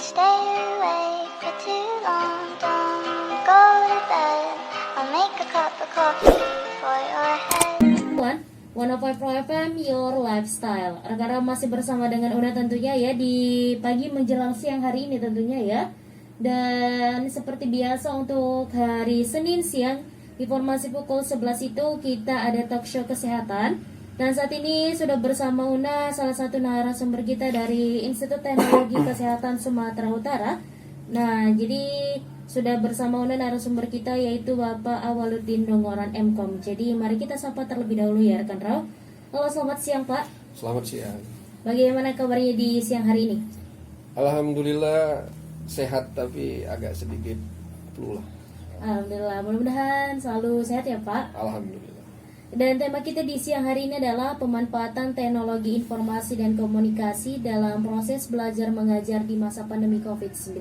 stay awake for too long. Don't go to bed. I'll make a cup of coffee for your head. 105 FM Your Lifestyle. Rekan-rekan masih bersama dengan Una tentunya ya di pagi menjelang siang hari ini tentunya ya. Dan seperti biasa untuk hari Senin siang informasi pukul 11 itu kita ada talk show kesehatan. Dan saat ini sudah bersama Una salah satu narasumber kita dari Institut Teknologi Kesehatan Sumatera Utara. Nah, jadi sudah bersama Una narasumber kita yaitu Bapak Awaludin Dongoran MKOM. Jadi mari kita sapa terlebih dahulu ya rekan Rau. Halo, selamat siang Pak. Selamat siang. Bagaimana kabarnya di siang hari ini? Alhamdulillah sehat tapi agak sedikit flu lah. Alhamdulillah, mudah-mudahan selalu sehat ya Pak. Alhamdulillah. Dan tema kita di siang hari ini adalah pemanfaatan teknologi informasi dan komunikasi dalam proses belajar mengajar di masa pandemi COVID-19.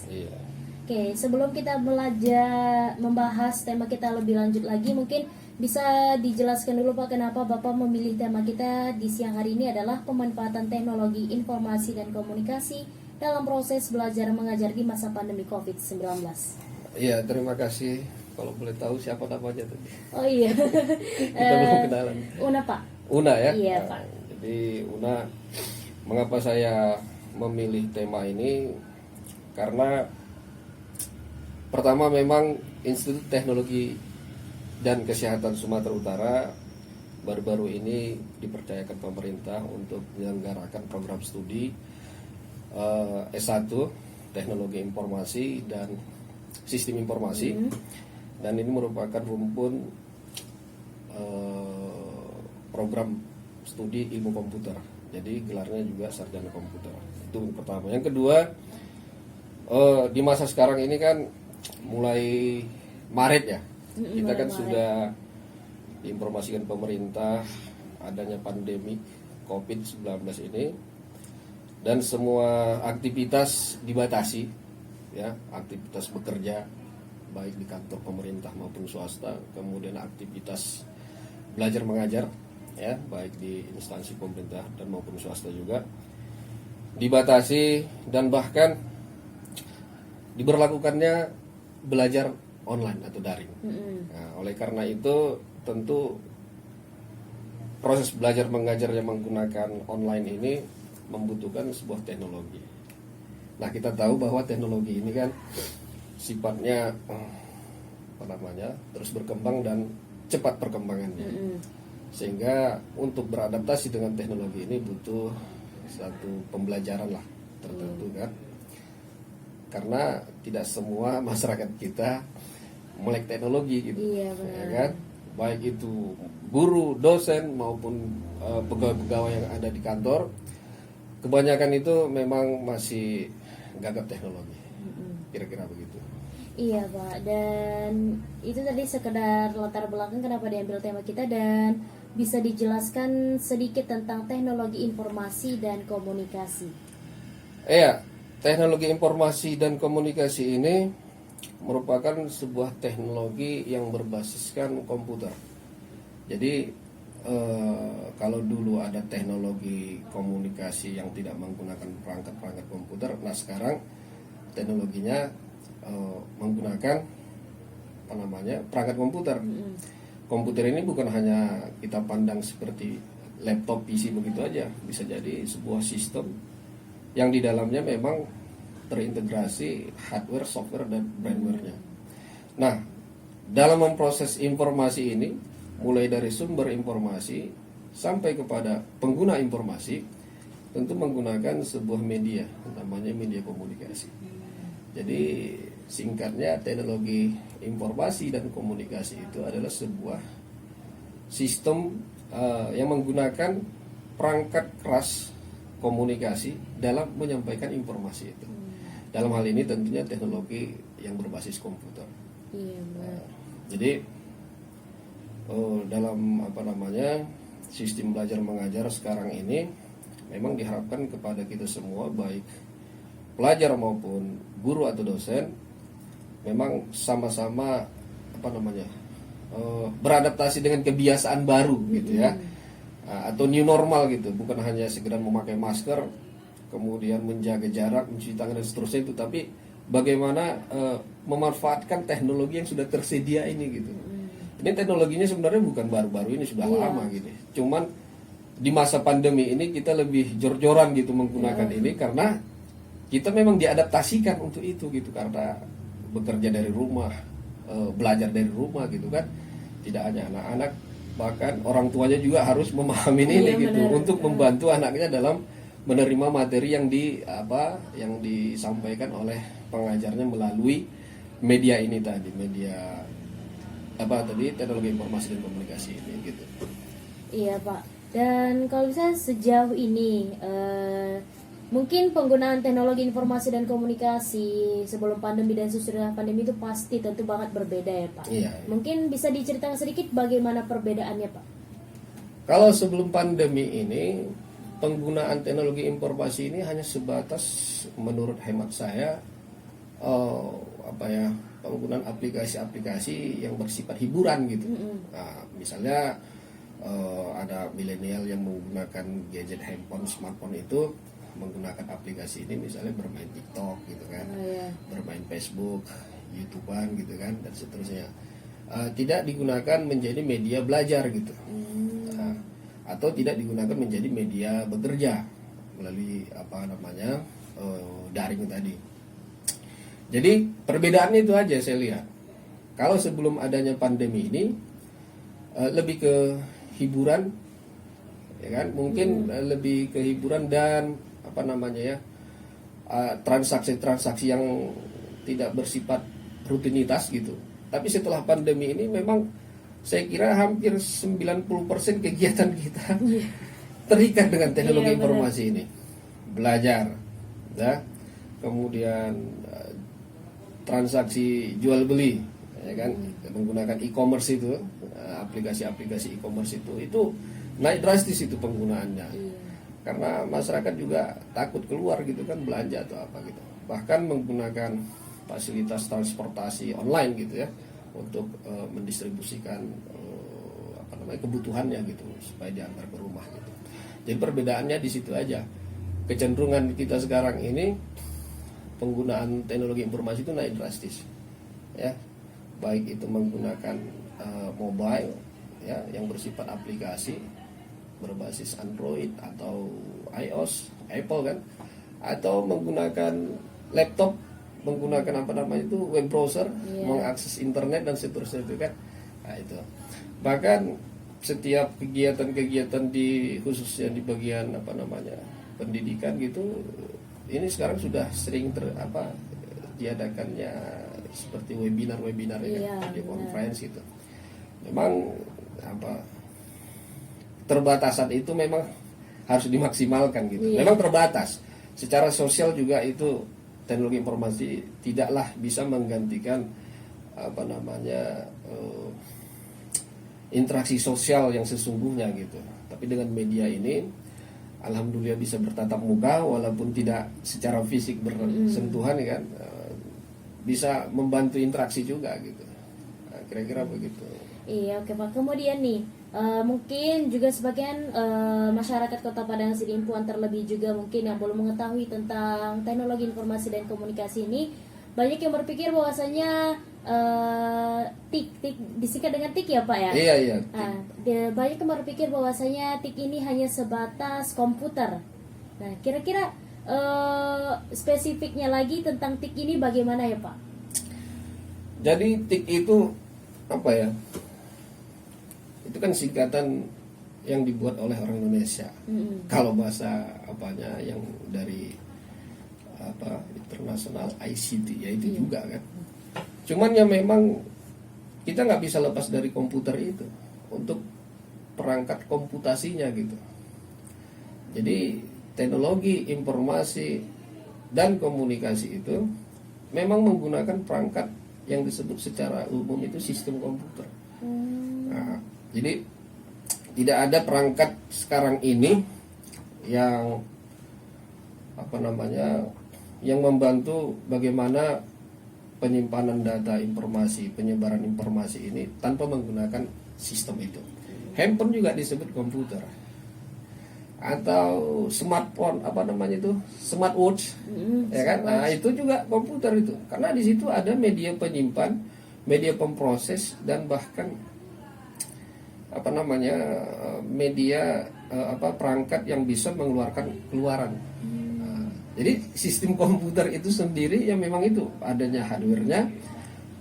Iya. Oke, sebelum kita belajar membahas tema kita lebih lanjut lagi, mungkin bisa dijelaskan dulu Pak kenapa Bapak memilih tema kita di siang hari ini adalah pemanfaatan teknologi informasi dan komunikasi dalam proses belajar mengajar di masa pandemi COVID-19. Iya, terima kasih. Kalau boleh tahu siapa namanya tadi? Oh iya. Kita belum kenalan. Una Pak. Una ya? Iya Nah, Pak. Jadi Una, mengapa saya memilih tema ini? Karena pertama memang Institut Teknologi dan Kesehatan Sumatera Utara baru-baru ini dipercayakan pemerintah untuk menyelenggarakan program studi S1 Teknologi Informasi dan Sistem Informasi. Dan ini merupakan rumpun program studi ilmu komputer. Jadi gelarnya juga sarjana komputer. Itu yang pertama. Yang kedua, di masa sekarang ini kan mulai Maret ya. Kita kan sudah diinformasikan pemerintah adanya pandemi COVID-19 ini. Dan semua aktivitas dibatasi, ya, aktivitas bekerja baik di kantor pemerintah maupun swasta, kemudian aktivitas belajar mengajar, ya, baik di instansi pemerintah dan maupun swasta juga dibatasi dan bahkan diberlakukannya belajar online atau daring. Nah, oleh karena itu tentu proses belajar mengajar yang menggunakan online ini membutuhkan sebuah teknologi. Nah, kita tahu bahwa teknologi ini kan sifatnya terus berkembang dan cepat perkembangannya. Sehingga untuk beradaptasi dengan teknologi ini butuh satu pembelajaran lah tertentu kan. Karena tidak semua masyarakat kita melek teknologi gitu. Iya, benar. Ya kan? Baik itu guru, dosen maupun pegawai-pegawai yang ada di kantor, kebanyakan itu memang masih gagap teknologi. Kira-kira begitu. Iya Pak, dan itu tadi sekedar latar belakang kenapa diambil tema kita, dan bisa dijelaskan sedikit tentang teknologi informasi dan komunikasi. Iya, teknologi informasi dan komunikasi ini merupakan sebuah teknologi yang berbasiskan komputer. Jadi kalau dulu ada teknologi komunikasi yang tidak menggunakan perangkat-perangkat komputer, nah sekarang teknologinya menggunakan perangkat komputer. Komputer ini bukan hanya kita pandang seperti laptop PC begitu aja, bisa jadi sebuah sistem yang di dalamnya memang terintegrasi hardware, software dan firmware-nya. Nah, dalam memproses informasi ini mulai dari sumber informasi sampai kepada pengguna informasi tentu menggunakan sebuah media, namanya media komunikasi. Jadi singkatnya teknologi informasi dan komunikasi itu adalah sebuah sistem yang menggunakan perangkat keras komunikasi dalam menyampaikan informasi itu. Dalam hal ini tentunya teknologi yang berbasis komputer. Iya, Mbak. Jadi dalam sistem belajar mengajar sekarang ini memang diharapkan kepada kita semua baik pelajar maupun guru atau dosen memang sama-sama beradaptasi dengan kebiasaan baru gitu ya, atau new normal gitu, bukan hanya sekedar memakai masker kemudian menjaga jarak, mencuci tangan dan seterusnya itu, tapi bagaimana memanfaatkan teknologi yang sudah tersedia ini gitu. Ini teknologinya sebenarnya bukan baru-baru ini, sudah lama gitu. Cuman di masa pandemi ini kita lebih jor-joran gitu menggunakan ini karena kita memang diadaptasikan untuk itu gitu, karena bekerja dari rumah, belajar dari rumah gitu kan. Tidak hanya anak-anak, bahkan orang tuanya juga harus memahami ini gitu untuk membantu anaknya dalam menerima materi yang disampaikan oleh pengajarnya melalui media ini tadi, media teknologi informasi dan komunikasi ini gitu. Iya Pak. Dan kalau bisa sejauh ini mungkin penggunaan teknologi informasi dan komunikasi sebelum pandemi dan sesudah pandemi itu pasti tentu banget berbeda ya Pak. Iya. Mungkin bisa diceritakan sedikit bagaimana perbedaannya Pak? Kalau sebelum pandemi ini penggunaan teknologi informasi ini hanya sebatas, menurut hemat saya, penggunaan aplikasi-aplikasi yang bersifat hiburan gitu. Nah, misalnya ada milenial yang menggunakan gadget handphone, smartphone itu menggunakan aplikasi ini, misalnya bermain TikTok gitu kan, bermain Facebook, YouTubean gitu kan, dan seterusnya. Tidak digunakan menjadi media belajar gitu, atau tidak digunakan menjadi media bekerja melalui daring tadi. Jadi perbedaannya itu aja saya lihat. Kalau sebelum adanya pandemi ini lebih ke hiburan, ya kan? Mungkin lebih ke hiburan dan transaksi-transaksi yang tidak bersifat rutinitas gitu. Tapi setelah pandemi ini memang saya kira hampir 90% kegiatan kita terikat dengan teknologi informasi ini. Belajar, ya. Kemudian transaksi jual beli, ya kan, menggunakan e-commerce itu, aplikasi-aplikasi e-commerce itu naik drastis itu penggunaannya, karena masyarakat juga takut keluar gitu kan, belanja atau apa gitu, bahkan menggunakan fasilitas transportasi online gitu ya untuk mendistribusikan kebutuhannya gitu supaya diantar ke rumah gitu. Jadi perbedaannya di situ aja. Kecenderungan kita sekarang ini penggunaan teknologi informasi itu naik drastis, ya, baik itu menggunakan mobile, ya, yang bersifat aplikasi berbasis Android atau iOS, Apple kan, atau menggunakan laptop, menggunakan web browser, mengakses internet dan seterusnya itu kan. Nah, itu. Bahkan setiap kegiatan-kegiatan khususnya di bagian pendidikan gitu, ini sekarang sudah sering diadakannya seperti webinar video conference gitu. Memang terbatasan itu memang harus dimaksimalkan gitu. Memang terbatas. Secara sosial juga itu teknologi informasi tidaklah bisa menggantikan interaksi sosial yang sesungguhnya gitu. Tapi dengan media ini alhamdulillah bisa bertatap muka walaupun tidak secara fisik bersentuhan kan, bisa membantu interaksi juga gitu. Nah, kira-kira begitu. Iya, oke Pak. Kemudian nih mungkin juga sebagian masyarakat Kota Padang Sidimpuan terlebih juga mungkin yang belum mengetahui tentang teknologi informasi dan komunikasi ini, banyak yang berpikir bahwasanya TIK disingkat dengan TIK ya Pak ya? Iya. Banyak yang berpikir bahwasanya TIK ini hanya sebatas komputer. Nah, kira-kira spesifiknya lagi tentang TIK ini bagaimana ya Pak? Jadi TIK itu apa ya? Itu kan singkatan yang dibuat oleh orang Indonesia. Kalau bahasa yang dari internasional ICT ya itu juga kan. Cuman ya memang kita nggak bisa lepas dari komputer itu untuk perangkat komputasinya gitu. Jadi teknologi informasi dan komunikasi itu memang menggunakan perangkat yang disebut secara umum itu sistem komputer. Nah, jadi tidak ada perangkat sekarang ini yang yang membantu bagaimana penyimpanan data informasi, penyebaran informasi ini tanpa menggunakan sistem itu. Handphone juga disebut komputer. atau smartphone, apa namanya itu, smartwatch, ya kan? Nah itu juga komputer itu, karena di situ ada media penyimpan, media pemproses, dan bahkan apa namanya media perangkat yang bisa mengeluarkan keluaran. Nah, jadi sistem komputer itu sendiri ya memang itu adanya hardware-nya,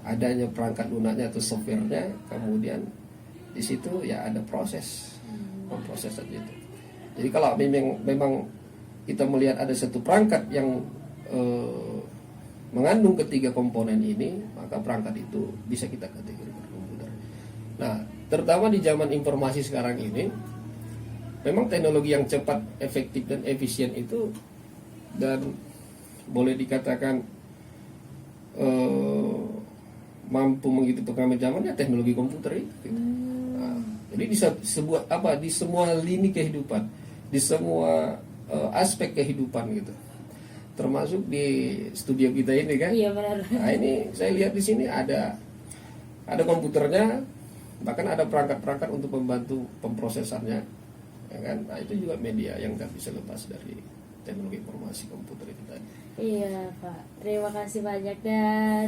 adanya perangkat lunaknya atau software-nya, kemudian di situ ya ada proses pemprosesan itu. Jadi kalau memang kita melihat ada satu perangkat yang mengandung ketiga komponen ini, maka perangkat itu bisa kita kategorikan komputer. Nah, terutama di zaman informasi sekarang ini, memang teknologi yang cepat, efektif, dan efisien itu, dan boleh dikatakan mampu mengikuti perkembangan zamannya teknologi komputer itu. Nah, jadi di semua lini kehidupan, di semua aspek kehidupan gitu, termasuk di studio kita ini kan. Iya benar. Nah ini saya lihat di sini ada komputernya, bahkan ada perangkat-perangkat untuk membantu pemprosesannya, ya kan. Nah itu juga media yang tak bisa lepas dari teknologi informasi komputer itu tadi. Iya Pak, terima kasih banyak. Dan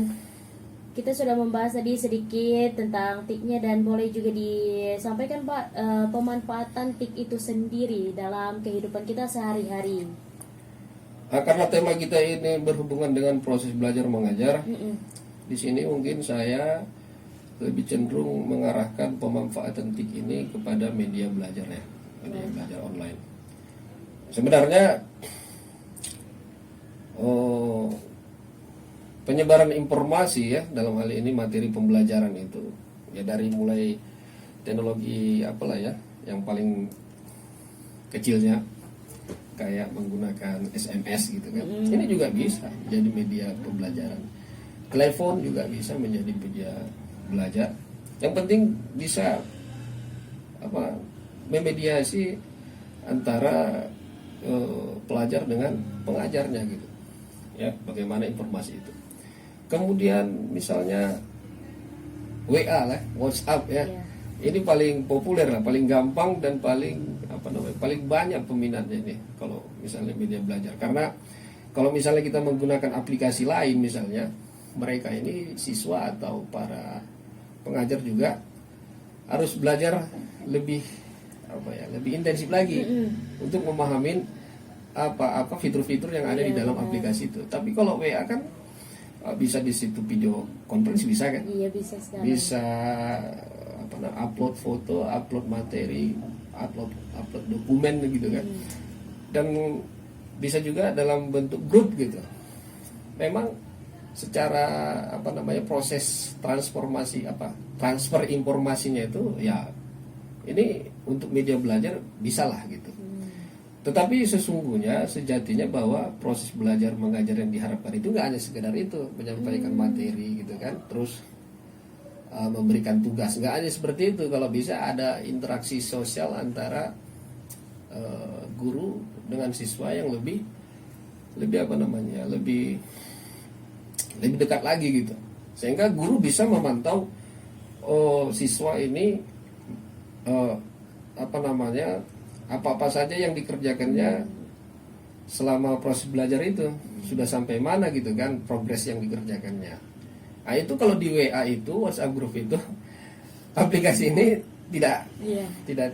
kita sudah membahas tadi sedikit tentang TIK-nya, dan boleh juga disampaikan Pak pemanfaatan TIK itu sendiri dalam kehidupan kita sehari-hari. Nah, karena tema kita ini berhubungan dengan proses belajar mengajar, di sini mungkin saya lebih cenderung mengarahkan pemanfaatan TIK ini kepada media belajar ya, media belajar online. Sebenarnya penyebaran informasi ya dalam hal ini materi pembelajaran itu ya dari mulai teknologi apalah ya yang paling kecilnya kayak menggunakan SMS gitu kan. Ini juga bisa jadi media pembelajaran. Telepon juga bisa menjadi media belajar. Yang penting bisa memediasi antara pelajar dengan pengajarnya gitu. Ya, bagaimana informasi itu. Kemudian misalnya WA lah, WhatsApp ya. Ini paling populer lah, paling gampang dan paling paling banyak peminatnya ini kalau misalnya media belajar. Karena kalau misalnya kita menggunakan aplikasi lain misalnya, mereka ini siswa atau para pengajar juga harus belajar lebih lebih intensif lagi untuk memahami apa fitur-fitur yang ada di dalam aplikasi itu. Tapi kalau WA kan bisa di situ video conference bisa kan? Iya bisa sekarang. Bisa upload foto, upload materi, upload dokumen gitu kan. Dan bisa juga dalam bentuk grup gitu. Memang secara proses transfer informasinya itu ya ini untuk media belajar bisalah gitu. Tetapi sesungguhnya sejatinya bahwa proses belajar mengajar yang diharapkan itu nggak hanya sekedar itu menyampaikan materi gitu kan, terus memberikan tugas, nggak hanya seperti itu. Kalau bisa ada interaksi sosial antara guru dengan siswa yang lebih dekat lagi gitu, sehingga guru bisa memantau siswa ini apa saja yang dikerjakannya selama proses belajar itu sudah sampai mana gitu kan, progres yang dikerjakannya. Nah itu kalau di WA itu, WhatsApp group itu, aplikasi ini tidak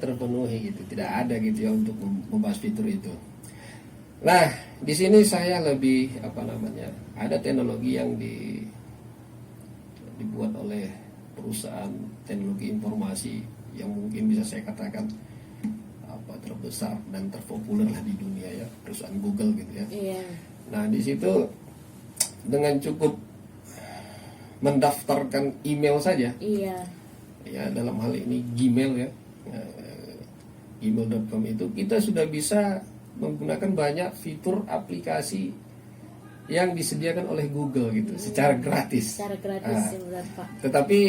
terpenuhi gitu, tidak ada gitu ya untuk membahas fitur itu. Nah di sini saya lebih ada teknologi yang dibuat oleh perusahaan teknologi informasi yang mungkin bisa saya katakan terbesar dan terpopuler lah di dunia ya, perusahaan Google gitu ya. Nah di situ dengan cukup mendaftarkan email saja, ya dalam hal ini Gmail ya, gmail.com itu kita sudah bisa menggunakan banyak fitur aplikasi yang disediakan oleh Google gitu secara gratis. Tetapi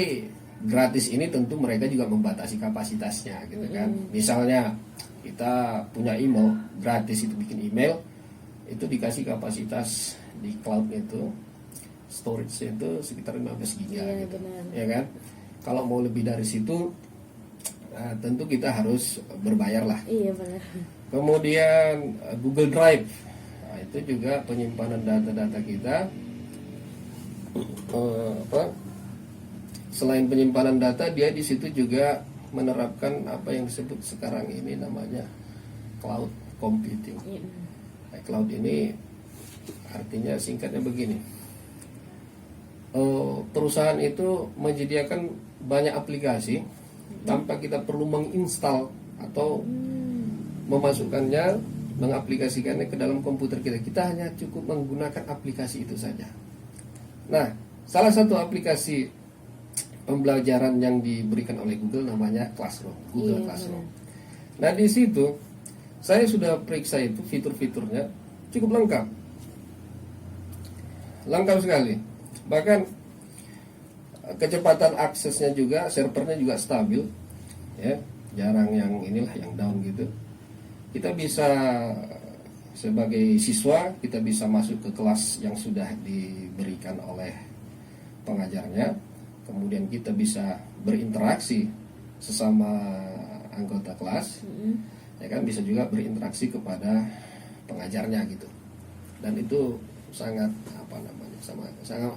gratis ini tentu mereka juga membatasi kapasitasnya gitu kan. Misalnya kita punya email gratis, itu bikin email itu dikasih kapasitas di cloud itu storage itu sekitar 15 GB gitu. Ya kan? Kalau mau lebih dari situ tentu kita harus berbayar lah. Iya benar. Kemudian Google Drive, nah, itu juga penyimpanan data-data kita. Selain penyimpanan data, dia di situ juga menerapkan apa yang disebut sekarang ini namanya cloud computing. Nah, cloud ini artinya singkatnya begini. Perusahaan itu menyediakan banyak aplikasi tanpa kita perlu menginstal atau memasukkannya, mengaplikasikannya ke dalam komputer kita. Kita hanya cukup menggunakan aplikasi itu saja. Nah, salah satu aplikasi pembelajaran yang diberikan oleh Google namanya Classroom, Google Classroom. Nah, di situ saya sudah periksa itu fitur-fiturnya cukup lengkap. Lengkap sekali. Bahkan kecepatan aksesnya juga, servernya juga stabil, ya, jarang yang inilah yang down gitu. Kita bisa sebagai siswa kita bisa masuk ke kelas yang sudah diberikan oleh pengajarnya, kemudian kita bisa berinteraksi sesama anggota kelas, ya kan, bisa juga berinteraksi kepada pengajarnya gitu. Dan itu sangat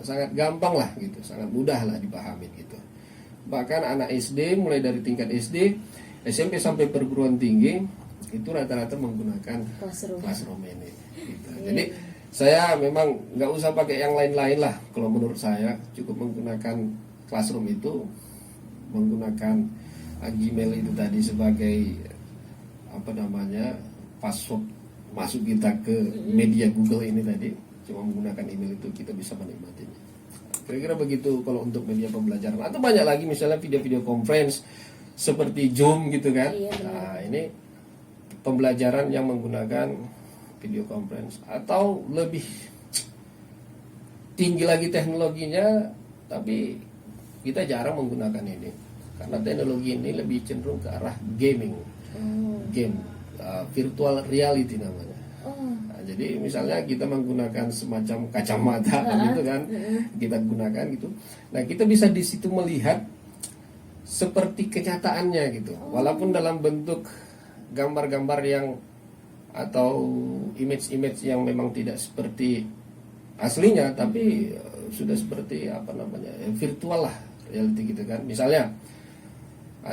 sangat gampang lah gitu, sangat mudah lah dipahami gitu. Bahkan anak SD mulai dari tingkat SD, SMP sampai perguruan tinggi itu rata-rata menggunakan Classroom ini gitu. Jadi saya memang nggak usah pakai yang lain-lain lah. Kalau menurut saya cukup menggunakan Classroom itu, menggunakan Gmail itu tadi sebagai password masuk kita ke media Google ini tadi. Cuma menggunakan email itu kita bisa menikmatinya. Kira-kira begitu kalau untuk media pembelajaran. Atau banyak lagi misalnya video-video conference seperti Zoom gitu kan. Nah, ini pembelajaran yang menggunakan video conference. Atau lebih tinggi lagi teknologinya, tapi kita jarang menggunakan ini. Karena teknologi ini lebih cenderung ke arah gaming. Game, virtual reality namanya. Jadi misalnya kita menggunakan semacam kacamata gitu kan, kita gunakan gitu. Nah, kita bisa di situ melihat seperti kenyataannya gitu. Walaupun dalam bentuk gambar-gambar yang atau image-image yang memang tidak seperti aslinya, tapi sudah seperti virtual lah, reality gitu kan. Misalnya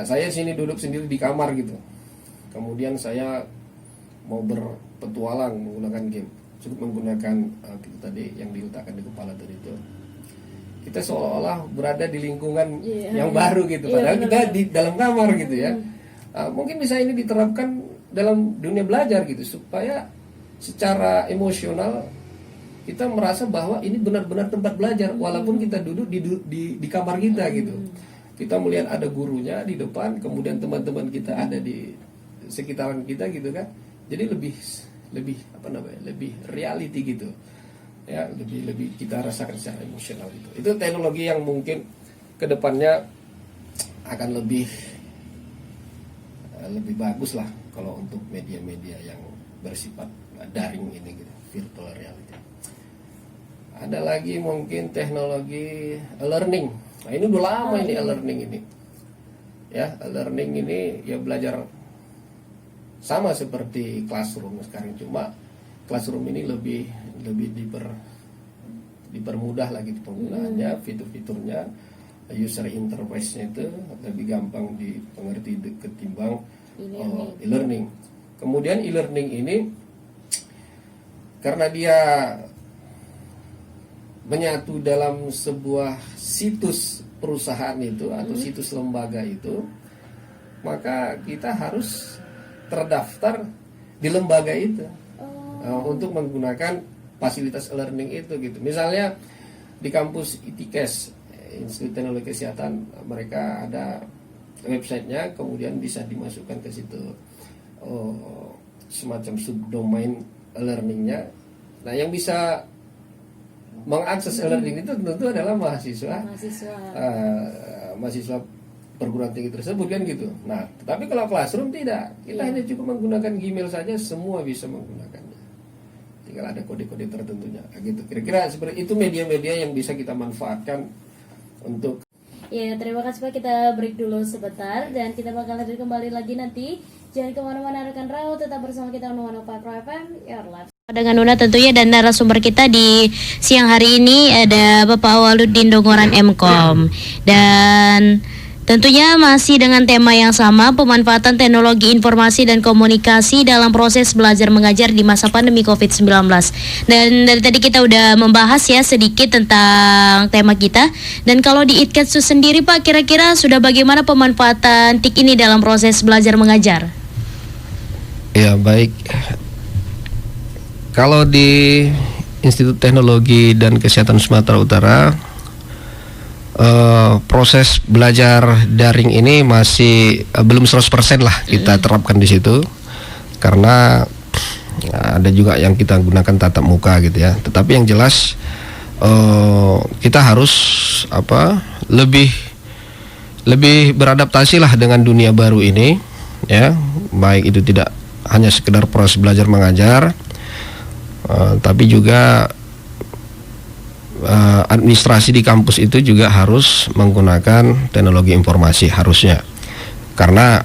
saya sini duduk sendiri di kamar gitu. Kemudian saya mau berpetualang menggunakan game, cukup menggunakan kita tadi yang diletakkan di kepala tadi itu, kita seolah-olah berada di lingkungan yang baru gitu, padahal kita di dalam kamar gitu ya. Mungkin bisa ini diterapkan dalam dunia belajar gitu, supaya secara emosional kita merasa bahwa ini benar-benar tempat belajar, walaupun kita duduk di kamar kita gitu. Kita melihat ada gurunya di depan, kemudian teman-teman kita ada di sekitaran kita gitu kan. Jadi lebih reality gitu. Ya, lebih kita rasakan secara emosional gitu. Itu teknologi yang mungkin kedepannya akan lebih bagus lah kalau untuk media-media yang bersifat daring ini gitu, virtual reality. Ada lagi mungkin teknologi learning. Nah, ini udah lama ini learning ini. Ya, learning ini ya belajar sama seperti Classroom sekarang, cuma Classroom ini lebih dipermudah lagi penggunaannya, fitur-fiturnya, user interface-nya itu lebih gampang dipengerti ketimbang e-learning. Kemudian e-learning ini karena dia menyatu dalam sebuah situs perusahaan itu atau situs lembaga itu, maka kita harus terdaftar di lembaga itu untuk menggunakan fasilitas e-learning itu gitu. Misalnya di kampus ITKes, Institut Teknologi Kesehatan, mereka ada websitenya, kemudian bisa dimasukkan ke situ semacam subdomain e-learningnya. Nah, yang bisa mengakses e-learning itu tentu adalah mahasiswa perguruan tinggi tersebut kan gitu. Nah, tetapi kalau Classroom tidak, kita hanya cukup menggunakan Gmail saja, semua bisa menggunakannya. Tinggal ada kode-kode tertentunya, gitu. Kira-kira seperti itu media-media yang bisa kita manfaatkan untuk. Ya, terima kasih Pak. Kita break dulu sebentar dan kita bakal hadir kembali lagi nanti Jangan kemana-mana rekan Rao, tetap bersama kita 105 FM, your life. Dengan Una tentunya, dan narasumber kita di siang hari ini ada Bapak Awaludin Dongoran Mkom. Dan tentunya masih dengan tema yang sama, pemanfaatan teknologi informasi dan komunikasi dalam proses belajar mengajar di masa pandemi COVID-19. Dan dari tadi kita udah membahas ya sedikit tentang tema kita. Dan kalau di ITKETSU sendiri Pak, kira-kira sudah bagaimana pemanfaatan TIK ini dalam proses belajar mengajar? Ya, baik. Kalau di Institut Teknologi dan Kesehatan Sumatera Utara, proses belajar daring ini masih belum 100% lah kita terapkan di situ, karena ada juga yang kita gunakan tatap muka gitu ya. Tetapi yang jelas kita harus lebih beradaptasi lah dengan dunia baru ini ya, baik itu tidak hanya sekedar proses belajar mengajar, tapi juga administrasi di kampus itu juga harus menggunakan teknologi informasi harusnya, karena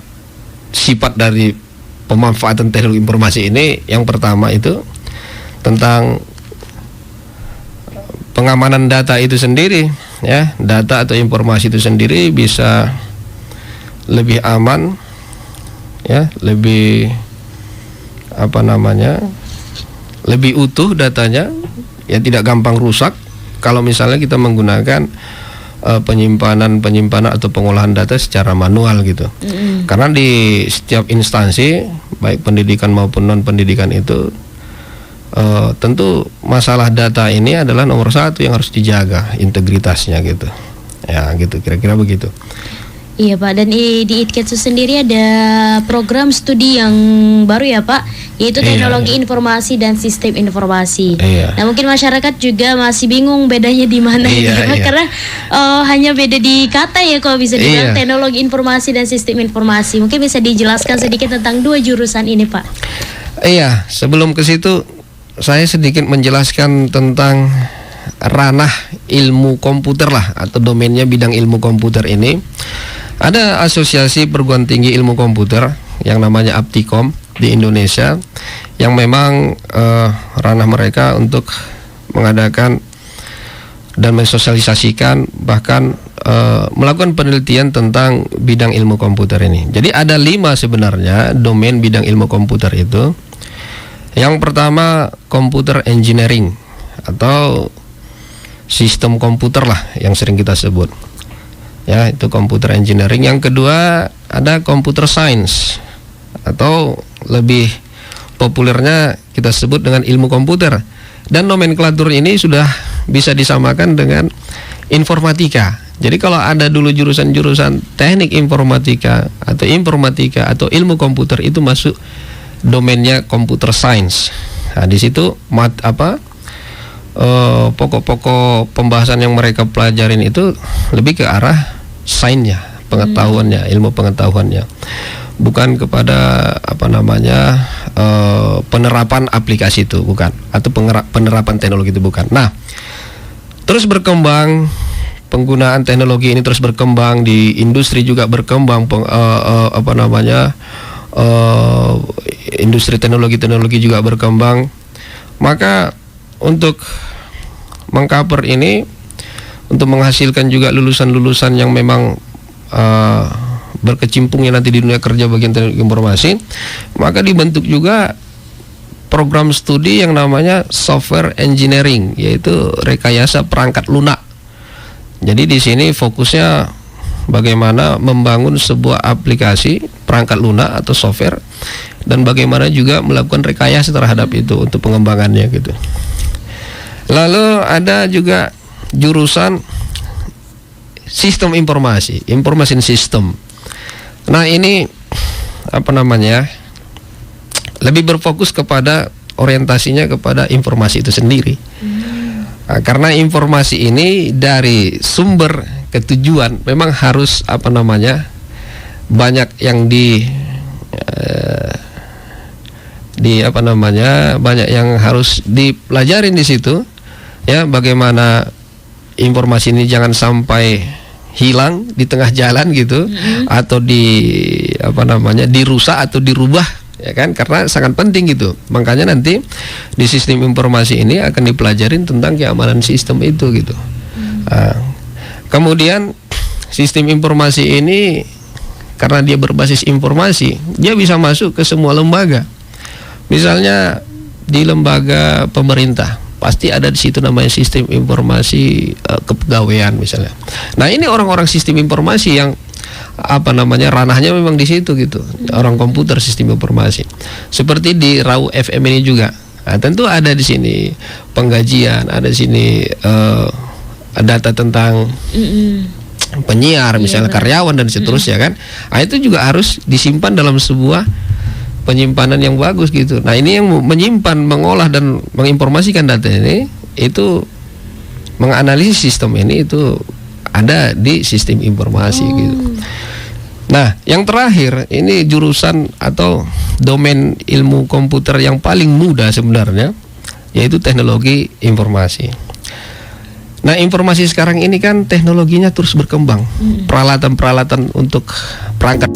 sifat dari pemanfaatan teknologi informasi ini yang pertama itu tentang pengamanan data itu sendiri ya. Data atau informasi itu sendiri bisa lebih aman ya, lebih lebih utuh datanya ya, tidak gampang rusak kalau misalnya kita menggunakan penyimpanan atau pengolahan data secara manual gitu. Karena di setiap instansi baik pendidikan maupun non pendidikan itu tentu masalah data ini adalah nomor satu yang harus dijaga integritasnya gitu ya, gitu kira-kira begitu. Iya Pak, dan di ITKETSU sendiri ada program studi yang baru ya Pak, yaitu teknologi informasi dan sistem informasi. Nah mungkin masyarakat juga masih bingung bedanya di mana karena hanya beda di kata ya kalau bisa dibilang teknologi informasi dan sistem informasi. Mungkin bisa dijelaskan sedikit tentang dua jurusan ini Pak. Iya, sebelum ke situ saya sedikit menjelaskan tentang ranah ilmu komputer lah, atau domainnya bidang ilmu komputer ini. Ada asosiasi perguruan tinggi ilmu komputer yang namanya Aptikom di Indonesia, yang memang ranah mereka untuk mengadakan dan mensosialisasikan, bahkan melakukan penelitian tentang bidang ilmu komputer ini. Jadi ada 5 sebenarnya domain bidang ilmu komputer itu. Yang pertama computer engineering atau sistem komputer lah yang sering kita sebut ya, itu computer engineering. Yang kedua ada computer science atau lebih populernya kita sebut dengan ilmu komputer, dan nomenklatur ini sudah bisa disamakan dengan informatika. Jadi kalau ada dulu jurusan-jurusan teknik informatika atau ilmu komputer, itu masuk domainnya computer science. Nah, di situ pokok-pokok pembahasan yang mereka pelajarin itu lebih ke arah sainsnya, pengetahuannya, ilmu pengetahuannya, bukan kepada penerapan aplikasi itu, bukan, atau penerapan teknologi itu, bukan. Nah, terus berkembang penggunaan teknologi ini, terus berkembang di industri juga berkembang, industri teknologi juga berkembang. Maka untuk mengcover ini, untuk menghasilkan juga lulusan-lulusan yang memang berkecimpungnya nanti di dunia kerja bagian teknologi informasi, maka dibentuk juga program studi yang namanya software engineering, yaitu rekayasa perangkat lunak. Jadi di sini fokusnya bagaimana membangun sebuah aplikasi perangkat lunak atau software, dan bagaimana juga melakukan rekayasa terhadap itu untuk pengembangannya gitu. Lalu ada juga jurusan sistem information system. Nah, ini lebih berfokus kepada orientasinya kepada informasi itu sendiri. Nah, karena informasi ini dari sumber ke tujuan memang harus banyak yang banyak yang harus dipelajarin di situ ya, bagaimana informasi ini jangan sampai hilang di tengah jalan gitu, atau dirusak atau dirubah, ya kan, karena sangat penting gitu. Makanya nanti di sistem informasi ini akan dipelajarin tentang keamanan sistem itu gitu. Kemudian sistem informasi ini karena dia berbasis informasi, dia bisa masuk ke semua lembaga. Misalnya di lembaga pemerintah pasti ada di situ namanya sistem informasi kepegawaian misalnya. Nah, ini orang-orang sistem informasi yang ranahnya memang di situ gitu, orang komputer sistem informasi. Seperti di RAW FM ini juga. Nah, tentu ada di sini penggajian, ada di sini data tentang penyiar misalnya, karyawan dan seterusnya kan. Nah, itu juga harus disimpan dalam sebuah penyimpanan yang bagus gitu. Nah, ini yang menyimpan, mengolah dan menginformasikan data ini, itu menganalisis sistem ini, itu ada di sistem informasi gitu. Nah, yang terakhir ini jurusan atau domain ilmu komputer yang paling mudah sebenarnya, yaitu teknologi informasi. Nah, informasi sekarang ini kan teknologinya terus berkembang. Peralatan-peralatan untuk perangkat